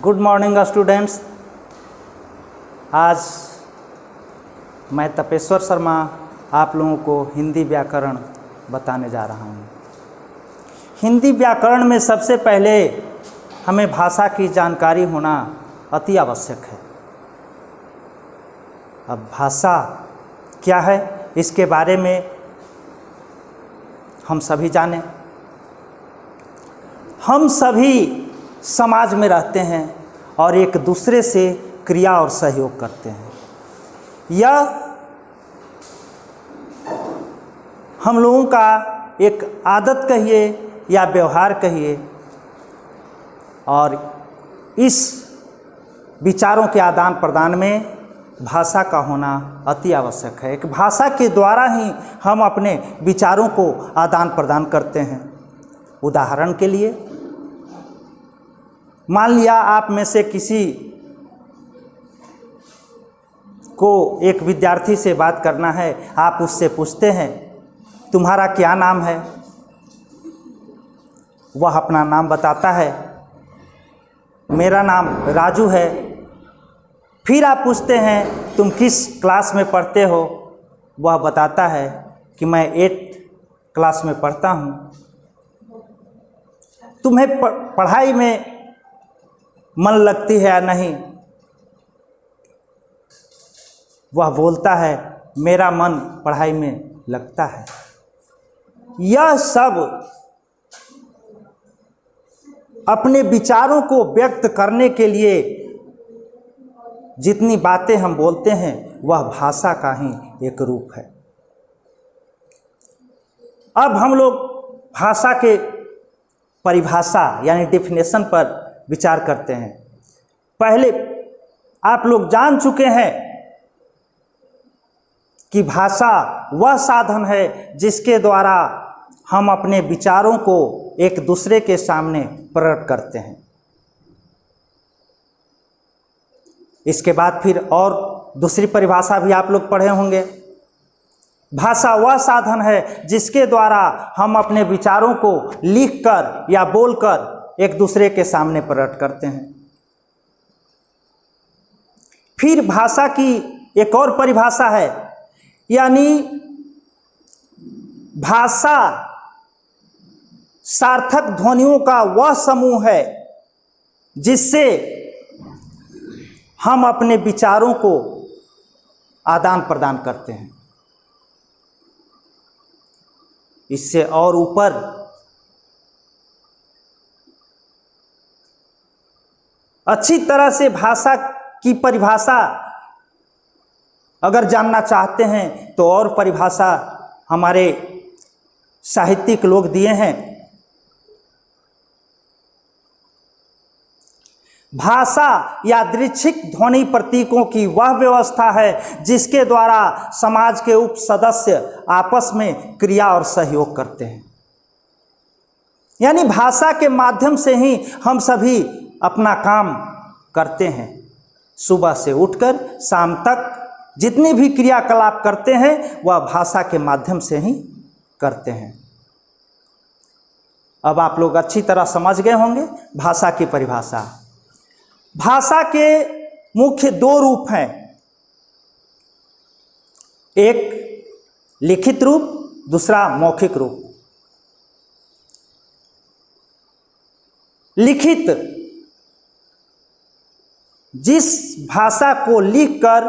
Good morning students. आज मैं तपेश्वर शर्मा आप लोगों को हिंदी व्याकरण बताने जा रहा हूँ। हिंदी व्याकरण में सबसे पहले हमें भाषा की जानकारी होना अति आवश्यक है। अब भाषा क्या है इसके बारे में हम सभी जानें। हम सभी समाज में रहते हैं और एक दूसरे से क्रिया और सहयोग करते हैं। यह हम लोगों का एक आदत कहिए या व्यवहार कहिए, और इस विचारों के आदान प्रदान में भाषा का होना अति आवश्यक है। एक भाषा के द्वारा ही हम अपने विचारों को आदान प्रदान करते हैं। उदाहरण के लिए मान लिया आप में से किसी को एक विद्यार्थी से बात करना है, आप उससे पूछते हैं तुम्हारा क्या नाम है। वह अपना नाम बताता है, मेरा नाम राजू है। फिर आप पूछते हैं तुम किस क्लास में पढ़ते हो। वह बताता है कि मैं 8th क्लास में पढ़ता हूँ। तुम्हें पढ़ाई में मन लगती है या नहीं। वह बोलता है मेरा मन पढ़ाई में लगता है। यह सब अपने विचारों को व्यक्त करने के लिए जितनी बातें हम बोलते हैं वह भाषा का ही एक रूप है। अब हम लोग भाषा के परिभाषा यानी डेफिनेशन पर विचार करते हैं। पहले आप लोग जान चुके हैं कि भाषा वह साधन है जिसके द्वारा हम अपने विचारों को एक दूसरे के सामने प्रकट करते हैं। इसके बाद फिर और दूसरी परिभाषा भी आप लोग पढ़े होंगे। भाषा वह साधन है जिसके द्वारा हम अपने विचारों को लिखकर या बोलकर एक दूसरे के सामने प्रकट करते हैं। फिर भाषा की एक और परिभाषा है, यानी भाषा सार्थक ध्वनियों का वह समूह है जिससे हम अपने विचारों को आदान प्रदान करते हैं। इससे और ऊपर अच्छी तरह से भाषा की परिभाषा अगर जानना चाहते हैं तो और परिभाषा हमारे साहित्यिक लोग दिए हैं। भाषा यादृच्छिक ध्वनि प्रतीकों की वह व्यवस्था है जिसके द्वारा समाज के उप सदस्य आपस में क्रिया और सहयोग करते हैं। यानी भाषा के माध्यम से ही हम सभी अपना काम करते हैं। सुबह से उठकर शाम तक जितने भी क्रियाकलाप करते हैं वह भाषा के माध्यम से ही करते हैं। अब आप लोग अच्छी तरह समझ गए होंगे भाषा की परिभाषा। भाषा के मुख्य 2 रूप हैं, एक लिखित रूप, दूसरा मौखिक रूप। लिखित जिस भाषा को लिखकर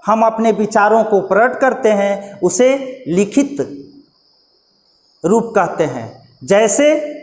हम अपने विचारों को प्रकट करते हैं उसे लिखित रूप कहते हैं। जैसे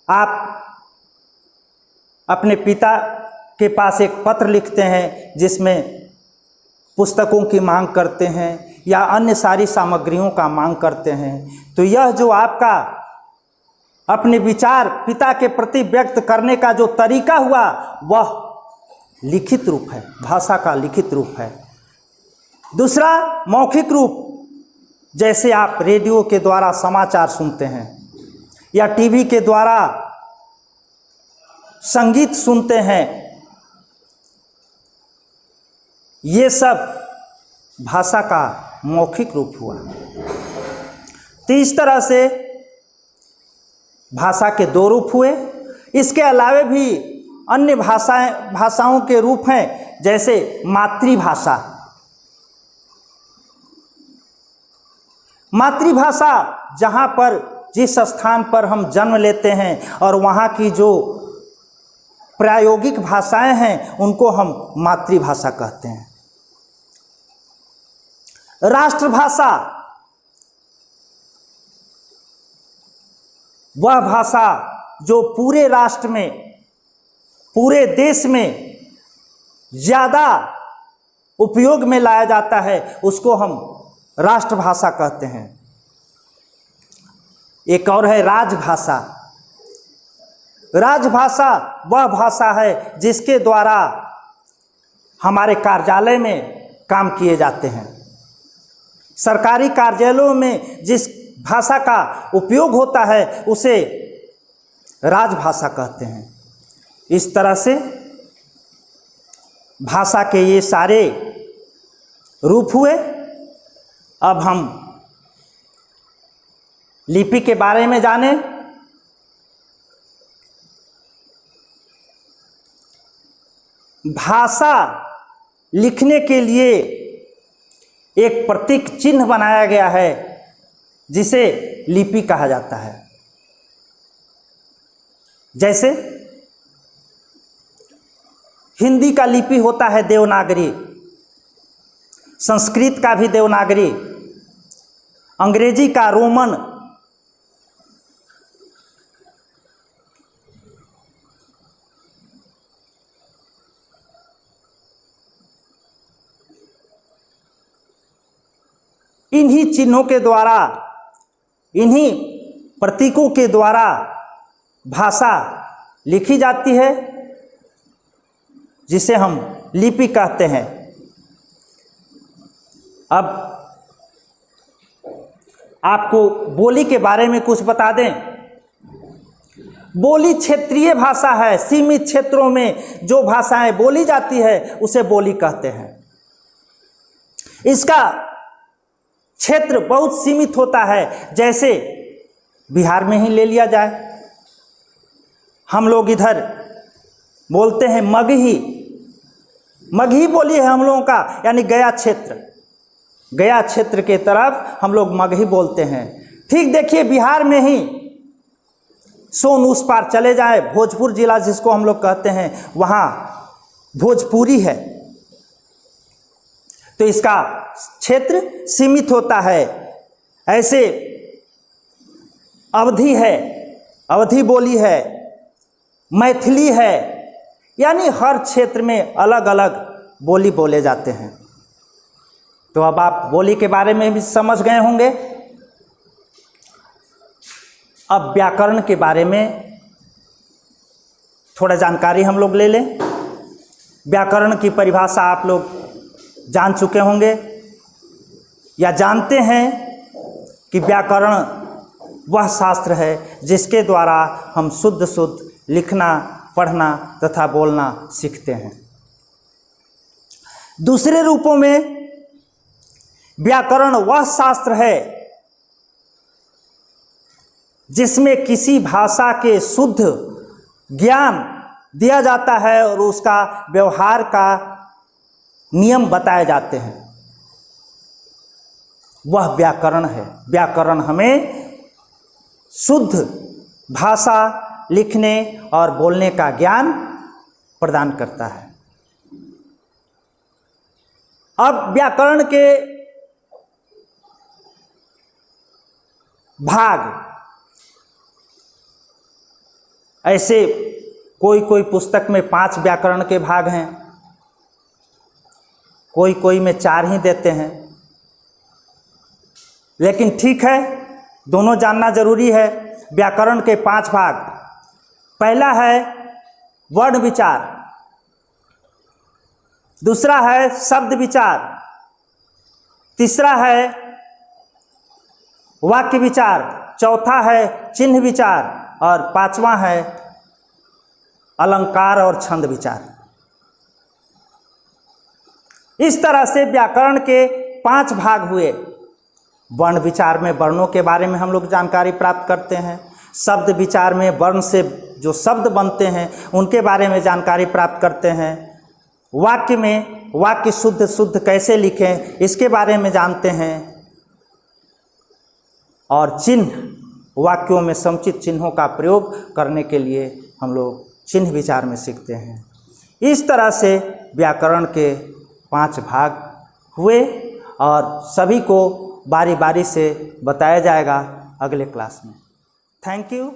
आप अपने पिता के पास एक पत्र लिखते हैं जिसमें पुस्तकों की मांग करते हैं या अन्य सारी सामग्रियों का मांग करते हैं, तो यह जो आपका अपने विचार पिता के प्रति व्यक्त करने का जो तरीका हुआ वह लिखित रूप है, भाषा का लिखित रूप है। दूसरा मौखिक रूप, जैसे आप रेडियो के द्वारा समाचार सुनते हैं या टीवी के द्वारा संगीत सुनते हैं, ये सब भाषा का मौखिक रूप हुआ। तो इस तरह से भाषा के दो रूप हुए। इसके अलावे भी अन्य भाषाओं के रूप हैं, जैसे मातृभाषा। मातृभाषा जहाँ पर जिस स्थान पर हम जन्म लेते हैं और वहाँ की जो प्रायोगिक भाषाएं हैं उनको हम मातृभाषा कहते हैं। राष्ट्रभाषा वह भाषा जो पूरे राष्ट्र में, पूरे देश में ज़्यादा उपयोग में लाया जाता है, उसको हम राष्ट्रभाषा कहते हैं। एक और है राजभाषा। राजभाषा वह भाषा है जिसके द्वारा हमारे कार्यालय में काम किए जाते हैं। सरकारी कार्यालयों में जिस भाषा का उपयोग होता है उसे राजभाषा कहते हैं। इस तरह से भाषा के ये सारे रूप हुए। अब हम लिपि के बारे में जानें। भाषा लिखने के लिए एक प्रतीक चिन्ह बनाया गया है जिसे लिपि कहा जाता है। जैसे हिंदी का लिपि होता है देवनागरी, संस्कृत का भी देवनागरी, अंग्रेजी का रोमन, इन्हीं चिन्हों के द्वारा, इन्हीं प्रतीकों के द्वारा भाषा लिखी जाती है, जिसे हम लिपि कहते हैं। अब आपको बोली के बारे में कुछ बता दें। बोली क्षेत्रीय भाषा है। सीमित क्षेत्रों में जो भाषाएं बोली जाती है उसे बोली कहते हैं। इसका क्षेत्र बहुत सीमित होता है। जैसे बिहार में ही ले लिया जाए, हम लोग इधर बोलते हैं मगही। मगही बोली है हम लोगों का, यानी गया क्षेत्र, गया क्षेत्र के तरफ हम लोग मगही बोलते हैं। ठीक देखिए, बिहार में ही सोन उस पार चले जाए, भोजपुर जिला जिसको हम लोग कहते हैं, वहाँ भोजपुरी है। तो इसका क्षेत्र सीमित होता है। ऐसे अवधी है, अवधी बोली है, मैथिली है, यानी हर क्षेत्र में अलग अलग बोली बोले जाते हैं। तो अब आप बोली के बारे में भी समझ गए होंगे। अब व्याकरण के बारे में थोड़ा जानकारी हम लोग ले लें। व्याकरण की परिभाषा आप लोग जान चुके होंगे या जानते हैं कि व्याकरण वह शास्त्र है जिसके द्वारा हम शुद्ध शुद्ध लिखना, पढ़ना तथा बोलना सीखते हैं। दूसरे रूपों में व्याकरण वह शास्त्र है जिसमें किसी भाषा के शुद्ध ज्ञान दिया जाता है और उसका व्यवहार का नियम बताए जाते हैं। वह व्याकरण है। व्याकरण हमें शुद्ध भाषा लिखने और बोलने का ज्ञान प्रदान करता है। अब व्याकरण के भाग ऐसे कोई पुस्तक में 5 व्याकरण के भाग हैं, कोई में 4 ही देते हैं। लेकिन ठीक है, दोनों जानना जरूरी है। व्याकरण के 5 भाग। पहला है वर्ण विचार, दूसरा है शब्द विचार, तीसरा है वाक्य विचार, चौथा है चिन्ह विचार और 5वां है अलंकार और छंद विचार। इस तरह से व्याकरण के 5 भाग हुए। वर्ण विचार में वर्णों के बारे में हम लोग जानकारी प्राप्त करते हैं। शब्द विचार में वर्ण से जो शब्द बनते हैं उनके बारे में जानकारी प्राप्त करते हैं। वाक्य में वाक्य शुद्ध शुद्ध कैसे लिखें इसके बारे में जानते हैं। और चिन्ह, वाक्यों में समुचित चिन्हों का प्रयोग करने के लिए हम लोग चिन्ह विचार में सीखते हैं। इस तरह से व्याकरण के 5 भाग हुए और सभी को बारी बारी से बताया जाएगा अगले क्लास में। Thank you.